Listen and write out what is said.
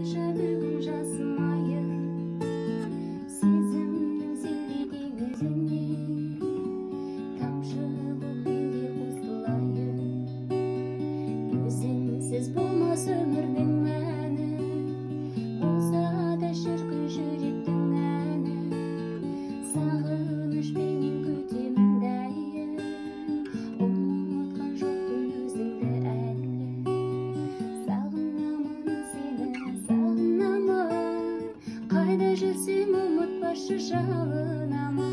Жадың жасымайы, сезімнің сендей теңізіне, тамшы боп менде қосылайын. Өзіңсіз болмас өмірдің мәні, болса да шіркін жүректің әні. Сағынышпенен күтемін дәйін, ұмытқан жоқпын өзіңді әлі. Сағынамын сені, сағынамын, қайда жүрсем ұмытпашы жалынамын.